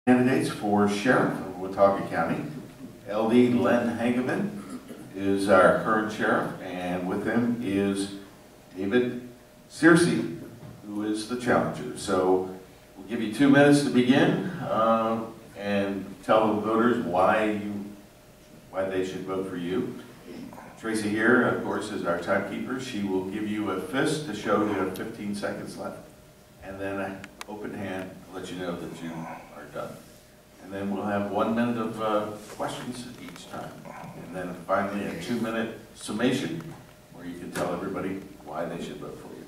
Candidates for Sheriff of Watauga County. LD Len Hageman is our current sheriff, and with him is David Searcy, who is the challenger. So we'll give you 2 minutes to begin and tell the voters why they should vote for you. Tracy here, of course, is our timekeeper. She will give you a fist to show you have 15 seconds left, and then an open hand to let you know that you are done. And then we'll have 1 minute of questions each time. And then finally a 2-minute summation where you can tell everybody why they should vote for you.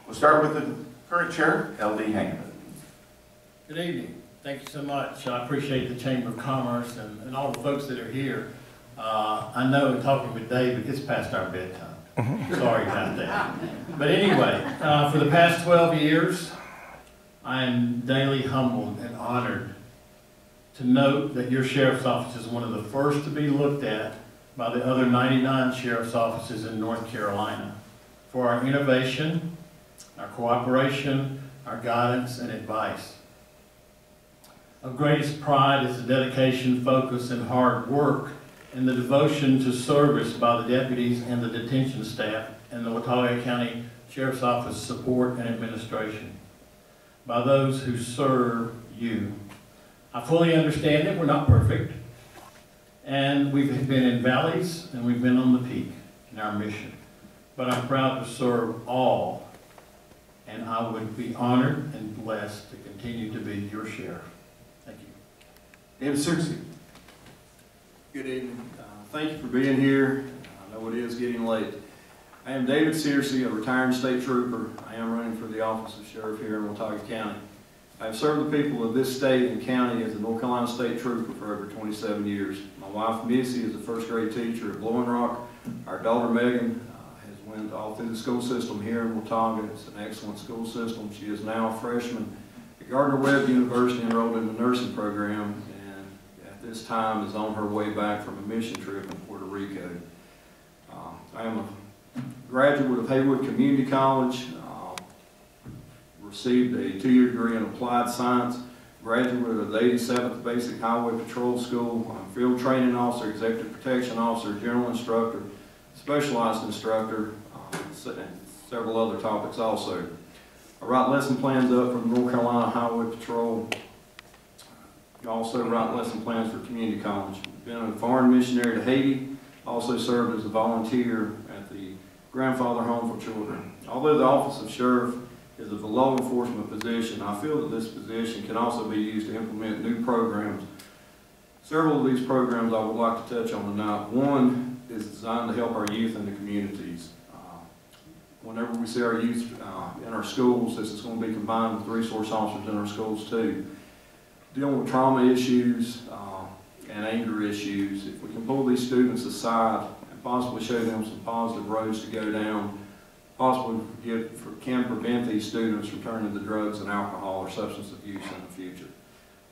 We'll start with the current sheriff, LD Hageman. Good evening. Thank you so much. I appreciate the Chamber of Commerce and all the folks that are here. I know in talking with David, it's past our bedtime. Sorry about that. But anyway, for the past 12 years, I am daily humbled and honored to note that your sheriff's office is one of the first to be looked at by the other 99 sheriff's offices in North Carolina for our innovation, our cooperation, our guidance, and advice. Of greatest pride is the dedication, focus, and hard work and the devotion to service by the deputies and the detention staff and the Watauga County Sheriff's Office support and administration. By those who serve you. I fully understand that we're not perfect, and we've been in valleys and we've been on the peak in our mission. But I'm proud to serve all, and I would be honored and blessed to continue to be your sheriff. Thank you. David Searcy. Good evening. Thank you for being here. I know it is getting late. I am David Searcy, a retired state trooper. I am running for the office of sheriff here in Watauga County. I have served the people of this state and county as a North Carolina State Trooper for over 27 years. My wife, Missy, is a first grade teacher at Blowing Rock. Our daughter, Megan, has went all through the school system here in Watauga. It's an excellent school system. She is now a freshman at Gardner-Webb University, enrolled in the nursing program, and at this time is on her way back from a mission trip in Puerto Rico. I am a graduate of Haywood Community College. Received a 2-year degree in applied science, graduate of the 87th Basic Highway Patrol School. I'm field training officer, executive protection officer, general instructor, specialized instructor, and several other topics also. I write lesson plans up for the North Carolina Highway Patrol. I also write lesson plans for community college. Been a foreign missionary to Haiti. Also served as a volunteer at the Grandfather Home for Children. Although the office of sheriff is a law enforcement position, I feel that this position can also be used to implement new programs. Several of these programs I would like to touch on tonight. One is designed to help our youth in the communities. Whenever we see our youth in our schools, this is going to be combined with resource officers in our schools too. Dealing with trauma issues and anger issues, if we can pull these students aside and possibly show them some positive roads to go down, possibly can prevent these students from turning to drugs and alcohol or substance abuse in the future.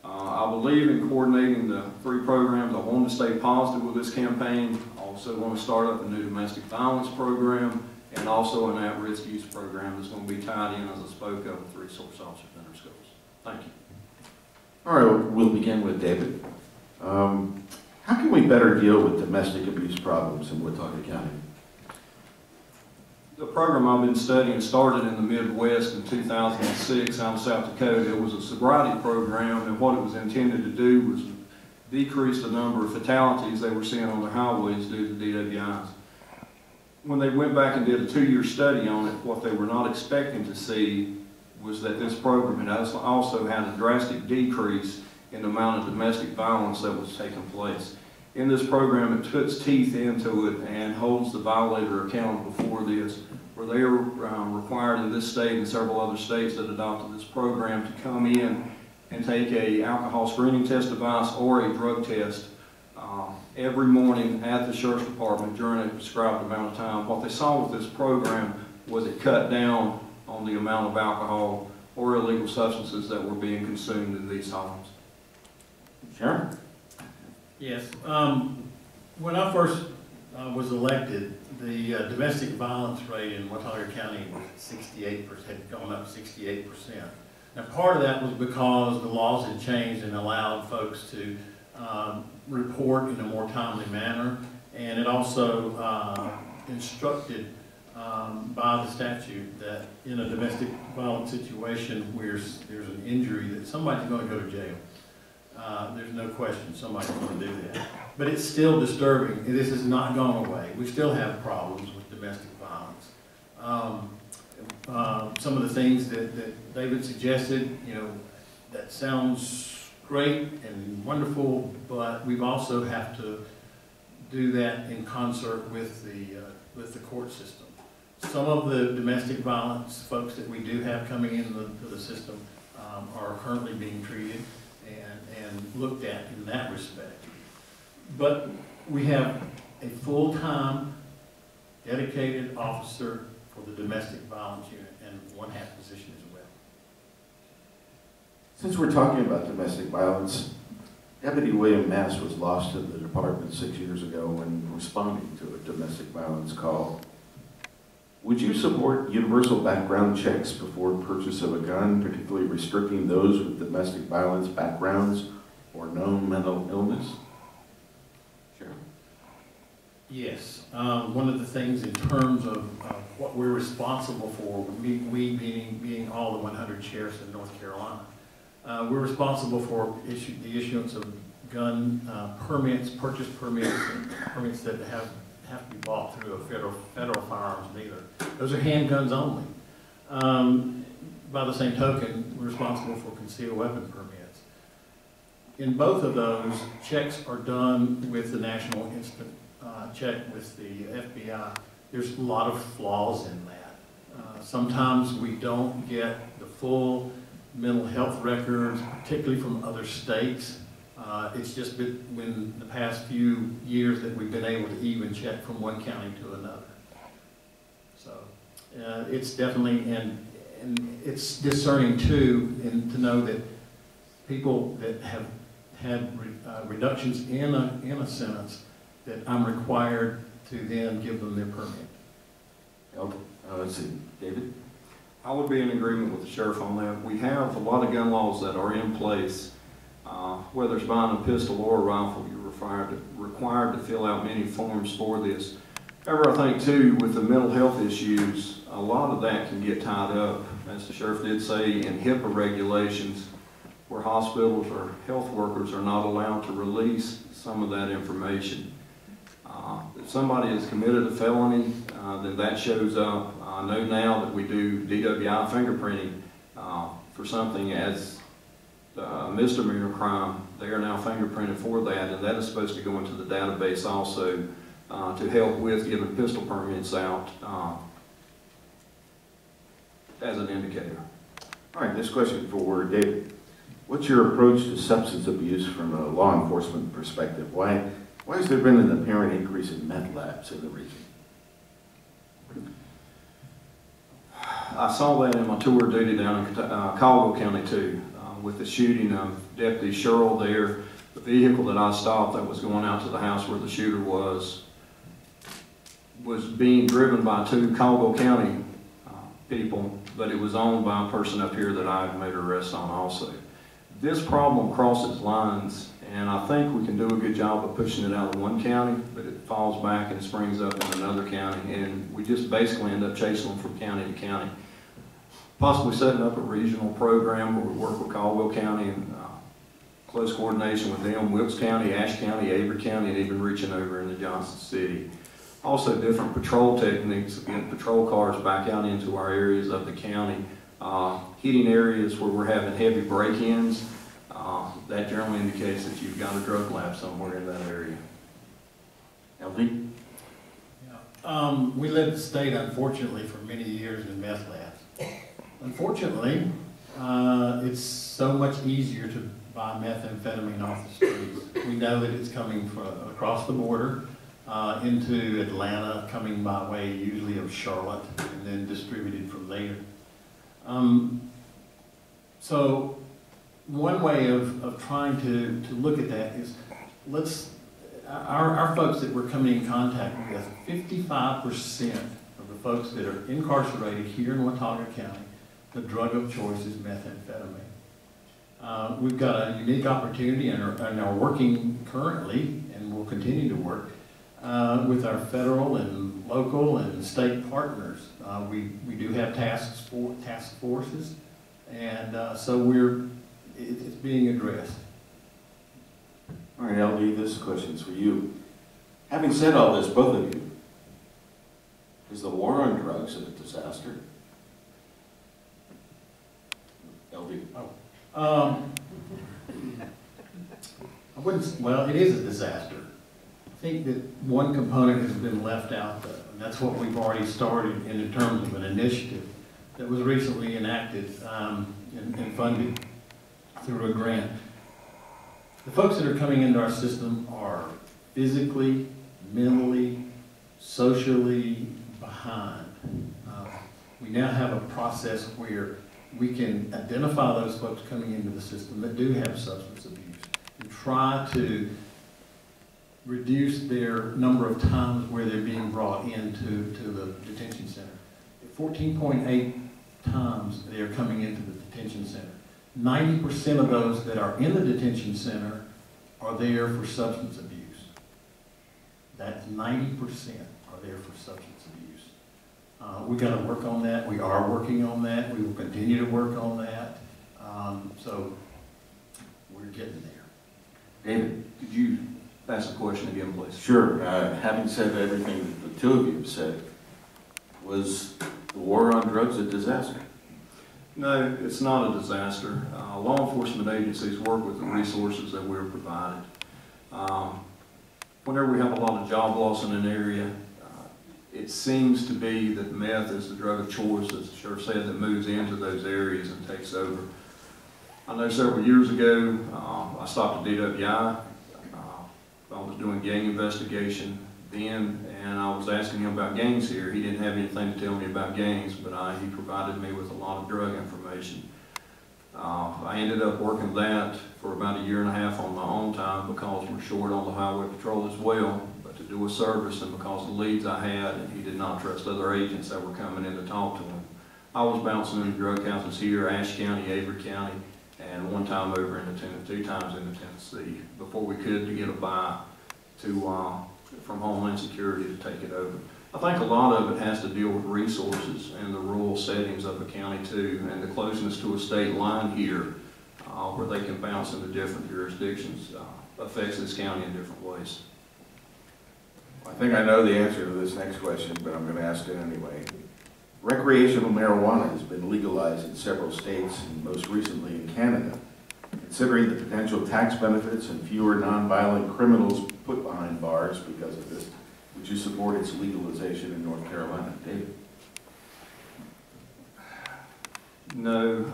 I believe in coordinating the 3 programs. I want to stay positive with this campaign. I also want to start up a new domestic violence program and also an at-risk youth program that's going to be tied in, as I spoke of, with resource officers in our schools. Thank you. All right, we'll begin with David. How can we better deal with domestic abuse problems in Watauga County? The program I've been studying started in the Midwest in 2006 out of South Dakota. It was a sobriety program, and what it was intended to do was decrease the number of fatalities they were seeing on their highways due to DWIs. When they went back and did a 2-year study on it, what they were not expecting to see was that this program had also had a drastic decrease in the amount of domestic violence that was taking place. In this program, it puts teeth into it and holds the violator accountable for this, where they are required in this state and several other states that adopted this program to come in and take a alcohol screening test device or a drug test every morning at the sheriff's department during a prescribed amount of time. What they saw with this program was it cut down on the amount of alcohol or illegal substances that were being consumed in these homes. Sure. Yes. When I first was elected, the domestic violence rate in Watauga County was 68%, had gone up 68%. Now, part of that was because the laws had changed and allowed folks to report in a more timely manner, and it also instructed by the statute that in a domestic violence situation where there's an injury, that somebody's going to go to jail. There's no question somebody's going to do that. But it's still disturbing. This has not gone away. We still have problems with domestic violence. Some of the things that David suggested, you know, that sounds great and wonderful, but we also have to do that in concert with the court system. Some of the domestic violence folks that we do have coming into the system are currently being treated and looked at in that respect. But we have a full-time, dedicated officer for the domestic violence unit and one-half position as well. Since we're talking about domestic violence, Deputy William Mass was lost in the department 6 years ago when responding to a domestic violence call. Would you support universal background checks before purchase of a gun, particularly restricting those with domestic violence backgrounds or known mental illness? Sheriff? Yes. One of the things in terms of what we're responsible for, we being all the 100 sheriffs in North Carolina, we're responsible for the issuance of gun permits, purchase permits, and permits that have to be bought through a federal firearms dealer. Those are handguns only. By the same token, we're responsible for concealed weapon permits. In both of those, checks are done with the National Instant Check with the FBI. There's a lot of flaws in that. Sometimes we don't get the full mental health records, particularly from other states. It's just been in the past few years that we've been able to even check from one county to another. So it's definitely, and it's discerning too, and to know that people that have had reductions in a sentence, that I'm required to then give them their permit. Let's see, David? I would be in agreement with the sheriff on that. We have a lot of gun laws that are in place. Whether it's buying a pistol or a rifle, you're required to fill out many forms for this. However, I think too, with the mental health issues, a lot of that can get tied up, as the sheriff did say, in HIPAA regulations, where hospitals or health workers are not allowed to release some of that information. If somebody has committed a felony, then that shows up. I know now that we do DWI fingerprinting for something as a misdemeanor crime. They are now fingerprinted for that, and that is supposed to go into the database also to help with giving pistol permits out as an indicator. All right, this question for David. What's your approach to substance abuse from a law enforcement perspective? Why has there been an apparent increase in meth labs in the region? I saw that in my tour of duty down in Caldwell County too, with the shooting of Deputy Sherrill there. The vehicle that I stopped that was going out to the house where the shooter was being driven by two Caldwell County people, but it was owned by a person up here that I had made an arrest on also. This problem crosses lines, and I think we can do a good job of pushing it out of one county, but it falls back and springs up in another county, and we just basically end up chasing them from county to county. Possibly setting up a regional program where we work with Caldwell County and close coordination with them, Wilkes County, Ashe County, Avery County, and even reaching over into Johnson City. Also different patrol techniques, getting patrol cars back out into our areas of the county, hitting areas where we're having heavy break-ins. That generally indicates that you've got a drug lab somewhere in that area. LD? Yeah. We led the state, unfortunately, for many years in meth labs. Unfortunately, it's so much easier to buy methamphetamine off the streets. We know that it's coming from across the border into Atlanta, coming by way usually of Charlotte, and then distributed from there. So one way of trying to look at that is our folks that we're coming in contact with, 55% of the folks that are incarcerated here in Watauga County the drug of choice is methamphetamine. We've got a unique opportunity and are working currently, and will continue to work, with our federal and local and state partners. We do have task forces, and so it's being addressed. All right, LD, this question's for you. Having said all this, both of you, is the war on drugs a disaster? LD. I wouldn't, well, it is a disaster. I think that one component has been left out, though, and that's what we've already started in terms of an initiative that was recently enacted and funded through a grant. The folks that are coming into our system are physically, mentally, socially behind. We now have a process where we can identify those folks coming into the system that do have substance abuse and try to reduce their number of times where they're being brought into the detention center. 14.8 times they are coming into the detention center. 90% of those that are in the detention center are there for substance abuse. That's 90% are there for substance abuse. We've got to work on that. We are working on that. We will continue to work on that. So we're getting there. David? Could you ask the question again, please? Sure. Having said everything that the two of you have said, was the war on drugs a disaster? No, it's not a disaster. Law enforcement agencies work with the resources that we're provided. Whenever we have a lot of job loss in an area, it seems to be that meth is the drug of choice, as Sheriff said, that moves into those areas and takes over. I know several years ago, I stopped a DWI. I was doing gang investigation then, and I was asking him about gangs here. He didn't have anything to tell me about gangs, but he provided me with a lot of drug information. I ended up working that for about 1.5 years on my own time because we're short on the highway patrol as well, but to do a service and because of the leads I had, and he did not trust other agents that were coming in to talk to him. I was bouncing into drug houses here, Ashe County, Avery County, and one time over into Tennessee, 2 times into Tennessee, before we could to get a buy from Homeland Security to take it over. I think a lot of it has to deal with resources and the rural settings of the county too, and the closeness to a state line here, where they can bounce into different jurisdictions, affects this county in different ways. I think I know the answer to this next question, but I'm going to ask it anyway. Recreational marijuana has been legalized in several states, and most recently in Canada. Considering the potential tax benefits and fewer nonviolent criminals put behind bars because of this, would you support its legalization in North Carolina? David? No,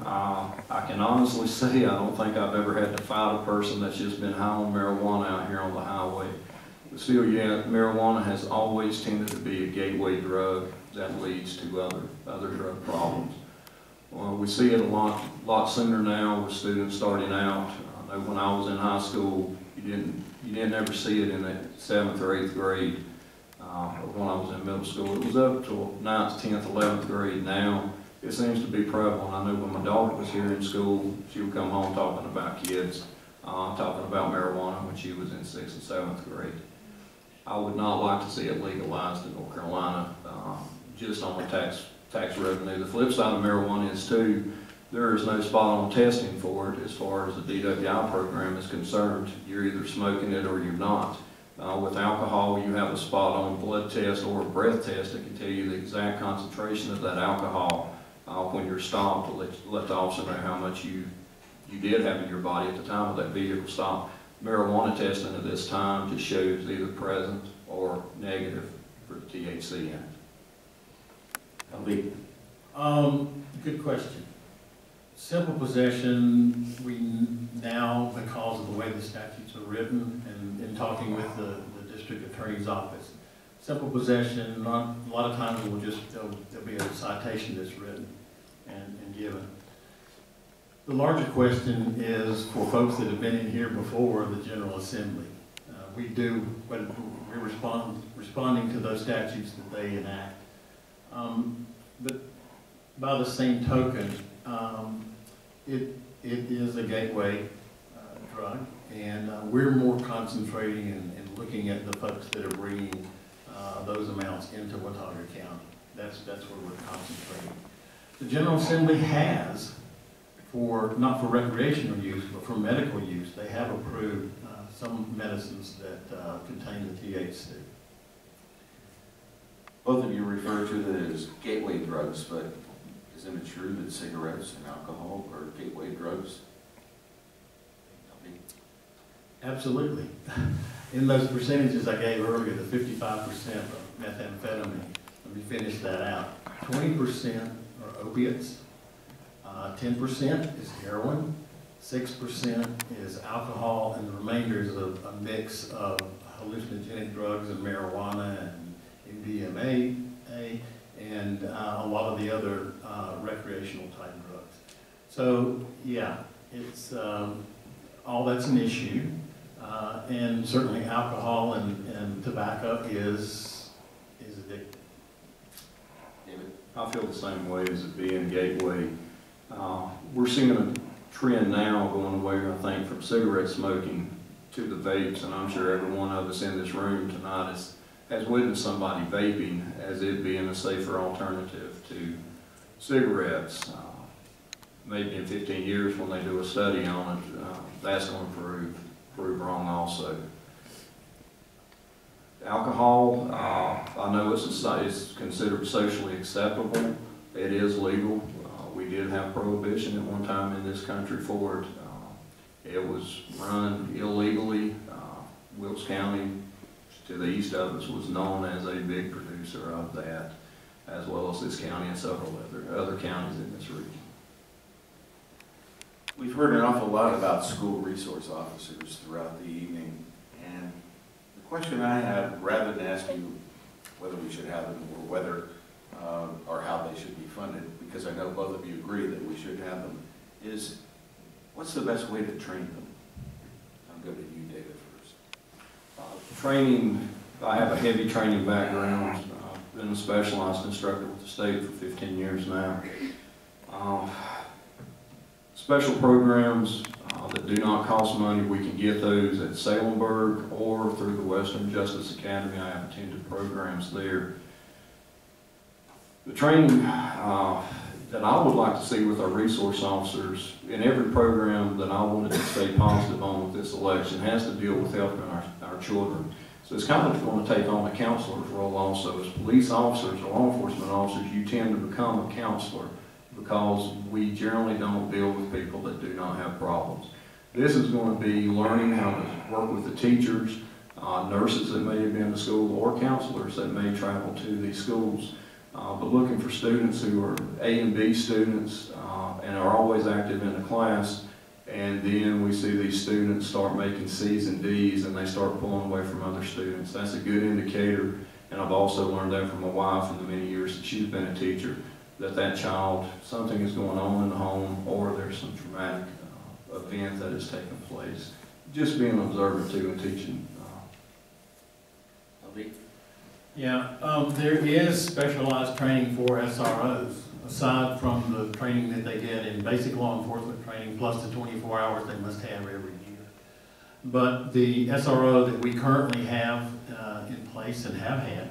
I can honestly say I don't think I've ever had to fight a person that's just been high on marijuana out here on the highway. But still, yeah, marijuana has always tended to be a gateway drug that leads to other drug problems. We see it a lot sooner now with students starting out. I know when I was in high school, you didn't ever see it in the 7th or 8th grade. When I was in middle school, it was up till 9th, 10th, 11th grade. Now it seems to be prevalent. I know when my daughter was here in school, she would come home talking about kids, talking about marijuana when she was in 6th and 7th grade. I would not like to see it legalized in North Carolina, just on the tax revenue. The flip side of marijuana is too, there is no spot on testing for it as far as the DWI program is concerned. You're either smoking it or you're not. With alcohol, you have a spot on blood test or a breath test that can tell you the exact concentration of that alcohol when you're stopped, to let the officer know how much you did have in your body at the time of that vehicle stop. Marijuana testing at this time just shows either present or negative for the THC in it. Good question. Simple possession, we now, because of the way the statutes are written and in talking with the district attorney's office, simple possession, a lot of times there'll be a citation that's written and given. The larger question is for folks that have been in here before the General Assembly. We're responding to those statutes that they enact. But by the same token, it is a gateway drug, and we're more concentrating and looking at the folks that are bringing those amounts into Watauga County. That's where we're concentrating. The General Assembly has, not for recreational use, but for medical use, they have approved some medicines that contain the THC. Both of you refer to them as gateway drugs, but isn't it true that cigarettes and alcohol are gateway drugs? Absolutely. In those percentages I gave earlier, the 55% of methamphetamine, let me finish that out. 20% are opiates, 10% is heroin, 6% is alcohol, and the remainder is a mix of hallucinogenic drugs and marijuana and MDMA and a lot of the other recreational type drugs. So yeah, it's all that's an issue, and certainly alcohol and tobacco is addictive. David? I feel the same way as it being gateway. We're seeing a trend now going away, I think, from cigarette smoking to the vapes, and I'm sure every one of us in this room tonight has witnessed somebody vaping as it being a safer alternative to cigarettes. Maybe in 15 years when they do a study on it, that's going to prove wrong also. Alcohol, I know it's considered socially acceptable. It is legal. We did have prohibition at one time in this country for it. It was run illegally. Wilkes County, to the east of us, was known as a big producer of that, as well as this county and several other counties in this region. We've heard an awful lot about school resource officers throughout the evening, and the question I have, rather than ask you whether we should have them or whether or how they should be funded, because I know both of you agree that we should have them, is what's the best way to train them? I'm going to you, David, first. Training, I have a heavy training background. I've been a specialized instructor with the state for 15 years now. Special programs that do not cost money, we can get those at Salemburg or through the Western Justice Academy. I have attended programs there. The training that I would like to see with our resource officers in every program that I wanted to stay positive on with this election has to deal with helping our children. So it's kind of going to take on a counselor's role also. As police officers or law enforcement officers, you tend to become a counselor because we generally don't deal with people that do not have problems. This is going to be learning how to work with the teachers, nurses that may have been to school, or counselors that may travel to these schools. But looking for students who are A and B students and are always active in the class, and then we see these students start making C's and D's and they start pulling away from other students. That's a good indicator, and I've also learned that from my wife in the many years that she's been a teacher, that child, something is going on in the home or there's some traumatic event that has taken place. Just being observant too and teaching. Yeah, there is specialized training for SROs, aside from the training that they get in basic law enforcement training, plus the 24 hours they must have every year. But the SRO that we currently have in place and have had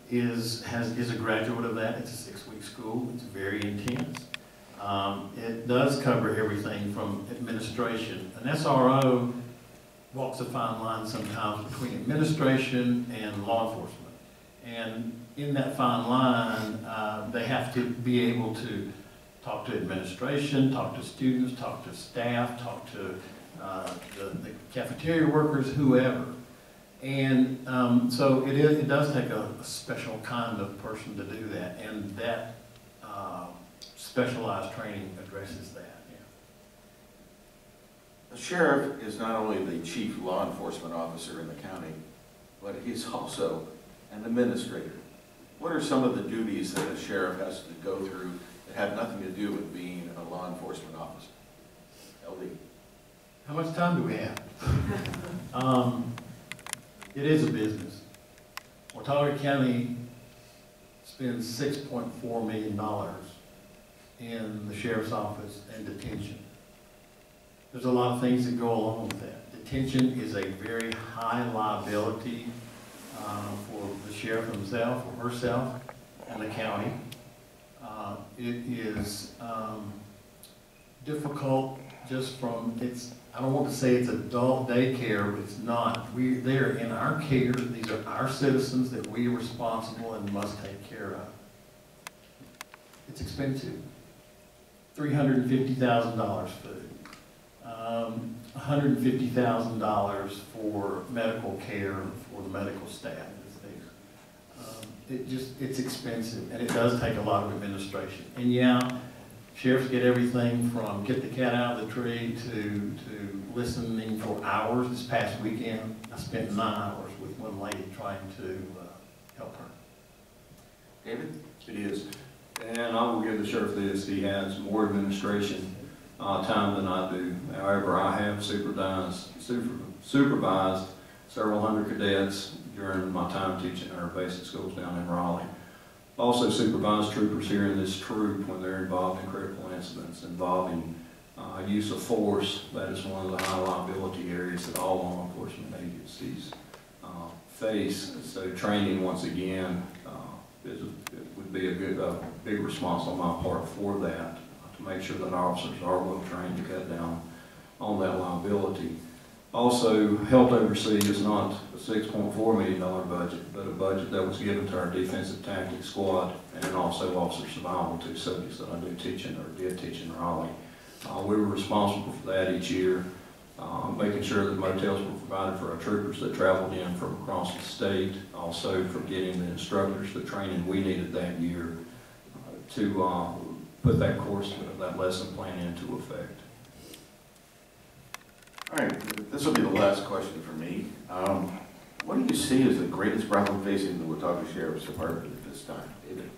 is a graduate of that. It's a 6-week school. It's very intense. It does cover everything from administration. An SRO walks a fine line sometimes between administration and law enforcement. And in that fine line, they have to be able to talk to administration, talk to students, talk to staff, talk to the cafeteria workers, whoever. And so it does take a special kind of person to do that, and that specialized training addresses that. The sheriff is not only the chief law enforcement officer in the county, but he's also an administrator. What are some of the duties that a sheriff has to go through that have nothing to do with being a law enforcement officer? LD. How much time do we have? It is a business. Watauga County spends $6.4 million in the sheriff's office and detention. There's a lot of things that go along with that. Detention is a very high liability for the sheriff himself or herself and the county. It is difficult just from I don't want to say it's adult daycare, but it's not. They're in our care. These are our citizens that we are responsible and must take care of. It's expensive. $350,000 food. $150,000 for medical care for the medical staff that's there. It's expensive, and it does take a lot of administration. And yeah, sheriffs get everything from get the cat out of the tree to listening for hours. This past weekend, I spent 9 hours with one lady trying to help her. David? It is. And I will give the sheriff this, he has more administration time than I do. However, I have supervised several hundred cadets during my time teaching at our basic schools down in Raleigh. Also supervised troopers here in this troop when they're involved in critical incidents involving use of force. That is one of the high liability areas that all law enforcement agencies face. So training, once again, would be a big response on my part for that, to make sure that officers are well trained to cut down on that liability. Also, helped oversee is not a $6.4 million budget, but a budget that was given to our defensive tactics squad and also officer survival, 2 subjects that I do teaching or did teach in Raleigh. We were responsible for that each year, making sure that motels were provided for our troopers that traveled in from across the state, also for getting the instructors the training we needed that year to put that course, that lesson plan into effect. All right, this will be the last question for me. What do you see as the greatest problem facing the Watauga Sheriff's Department at this time, David?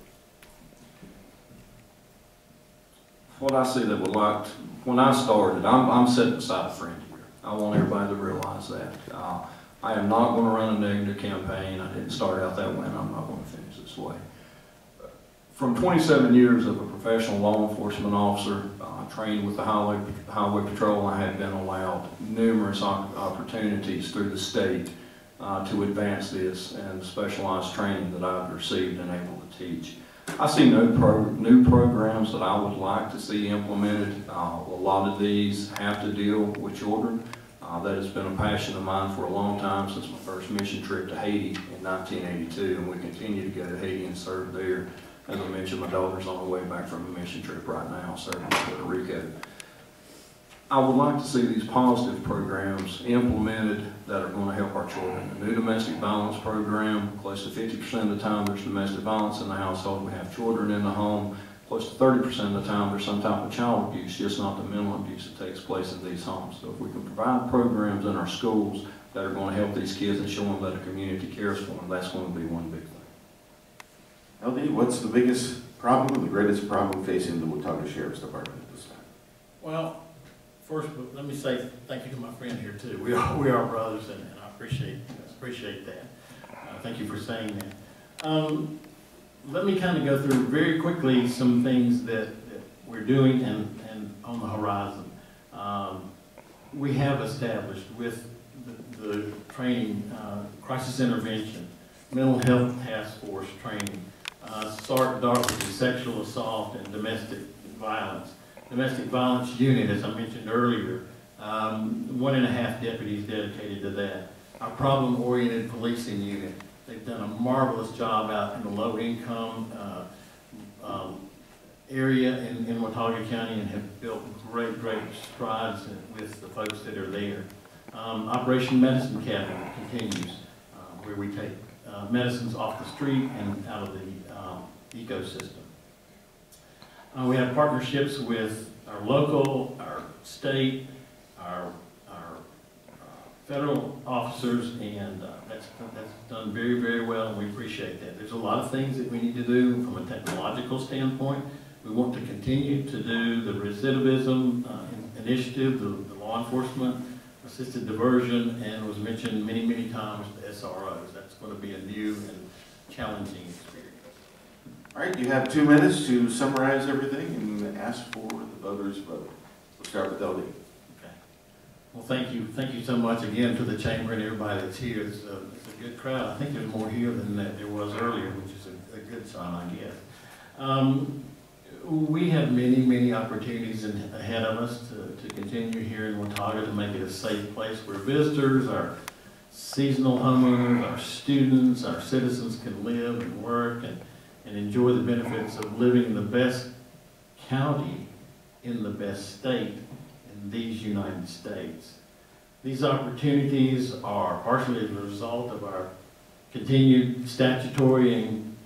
What I see that would like, when I started, I'm sitting beside a friend here. I want everybody to realize that. I am not going to run a negative campaign. I didn't start out that way, and I'm not going to finish this way. From 27 years of a professional law enforcement officer, trained with the Highway Patrol, I have been allowed numerous opportunities through the state to advance this and the specialized training that I've received and able to teach. I see no new programs that I would like to see implemented. A lot of these have to deal with children. That has been a passion of mine for a long time, since my first mission trip to Haiti in 1982, and we continue to go to Haiti and serve there. As I mentioned, my daughter's on her way back from a mission trip right now, serving in Puerto Rico. I would like to see these positive programs implemented that are going to help our children. The new domestic violence program, close to 50% of the time there's domestic violence in the household. We have children in the home. Close to 30% of the time there's some type of child abuse, just not the mental abuse that takes place in these homes. So if we can provide programs in our schools that are going to help these kids and show them that a community cares for them, that's going to be one big thing. LD, what's the biggest problem and the greatest problem facing the Watauga Sheriff's Department at this time? Well, first, let me say thank you to my friend here too. We are brothers, and I appreciate that. Thank you for saying that. Let me kind of go through very quickly some things that we're doing and on the horizon. We have established with the training, crisis intervention, mental health task force training, SART, which is sexual assault and domestic violence. Domestic violence unit, as I mentioned earlier, 1.5 deputies dedicated to that. Our problem-oriented policing unit, they've done a marvelous job out in the low-income area in Watauga County and have built great strides with the folks that are there. Operation Medicine Cabinet continues, where we take medicines off the street and out of the ecosystem. We have partnerships with our local, our state, our federal officers, and that's done very well, and we appreciate that. There's a lot of things that we need to do from a technological standpoint. We want to continue to do the recidivism initiative, the law enforcement assisted diversion, and was mentioned many times the SROs. That's going to be a new and challenging experience. All right, you have 2 minutes to summarize everything and ask for the voters' vote. We'll start with LD. Okay. Well, thank you so much again to the chamber and everybody that's here. It's a good crowd. I think there's more here than there was earlier, which is a good sign, I guess. We have many opportunities ahead of us to continue here in Watauga to make it a safe place where visitors, our seasonal homeowners, our students, our citizens can live and work and enjoy the benefits of living in the best county in the best state in these United States. These opportunities are partially as a result of our continued statutory and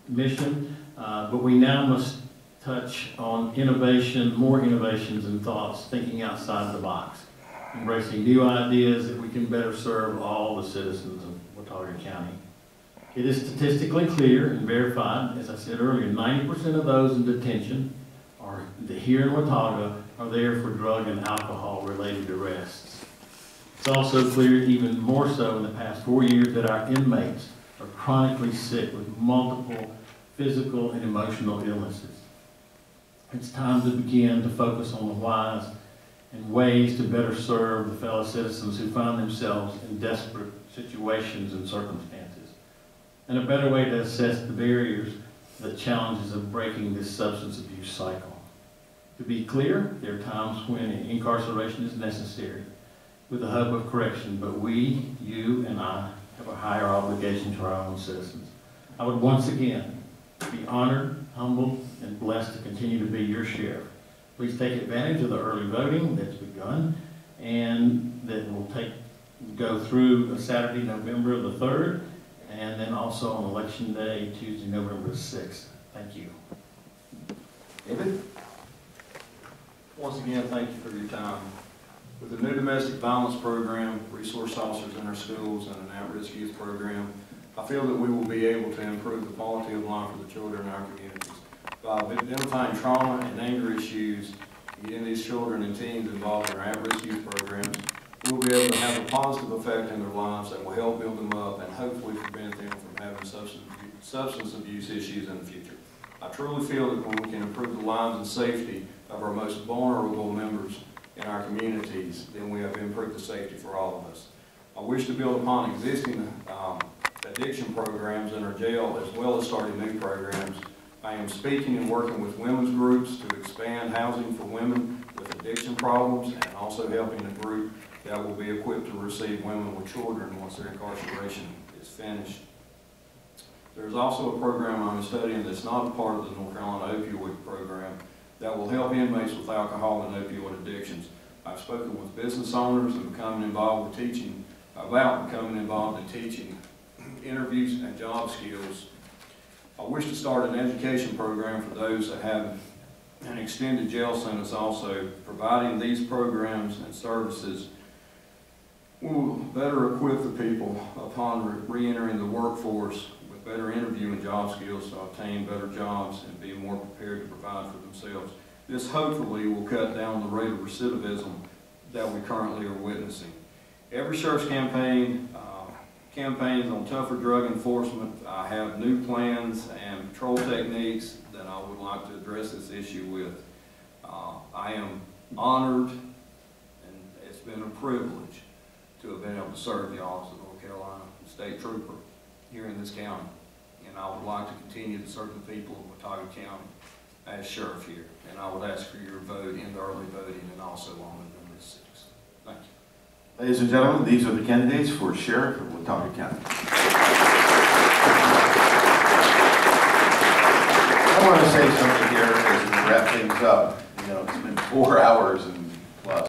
mission, but we now must touch on innovation, more innovations and thoughts, thinking outside the box, embracing new ideas that we can better serve all the citizens of Watauga County. It is statistically clear and verified, as I said earlier, 90% of those in detention here in Watauga are there for drug and alcohol related arrests. It's also clear, even more so in the past 4 years, that our inmates are chronically sick with multiple physical and emotional illnesses. It's time to begin to focus on the whys and ways to better serve the fellow citizens who find themselves in desperate situations and circumstances, and a better way to assess the barriers, the challenges of breaking this substance abuse cycle. To be clear, there are times when incarceration is necessary with the hope of correction, but we, you and I, have a higher obligation to our own citizens. I would once again be honored, humbled, and blessed to continue to be your sheriff. Please take advantage of the early voting that's begun and that will go through Saturday, November the 3rd, and then also on Election Day, Tuesday, November the 6th. Thank you. David? Once again, thank you for your time. With the new domestic violence program, resource officers in our schools, and an at-risk youth program, I feel that we will be able to improve the quality of life for the children in our communities. By identifying trauma and anger issues, and getting these children and teens involved in our at-risk youth programs, we'll be able to have a positive effect in their lives that will help build them up and hopefully prevent them from having substance abuse issues in the future. I truly feel that when we can improve the lives and safety of our most vulnerable members in our communities, then we have improved the safety for all of us. I wish to build upon existing addiction programs in our jail as well as starting new programs. I am speaking and working with women's groups to expand housing for women with addiction problems and also helping a group that will be equipped to receive women with children once their incarceration is finished. There's also a program I'm studying that's not a part of the North Carolina opioid program that will help inmates with alcohol and opioid addictions. I've spoken with business owners and becoming involved in teaching interviews and job skills. I wish to start an education program for those that have an extended jail sentence also. Providing these programs and services will better equip the people upon re-entering the workforce with better interview and job skills to obtain better jobs and be more prepared to provide for themselves. This hopefully will cut down the rate of recidivism that we currently are witnessing. Every sheriff's campaigns on tougher drug enforcement. I have new plans and patrol techniques that I would like to address this issue with. I am honored, and it's been a privilege to have been able to serve the office of North Carolina State Trooper here in this county. And I would like to continue to serve the people of Watauga County as sheriff here. And I would ask for your vote in the early voting and also on November 6th. Thank you. Ladies and gentlemen, these are the candidates for Sheriff of Watauga County. I want to say something here as we wrap things up. You know, it's been 4 hours and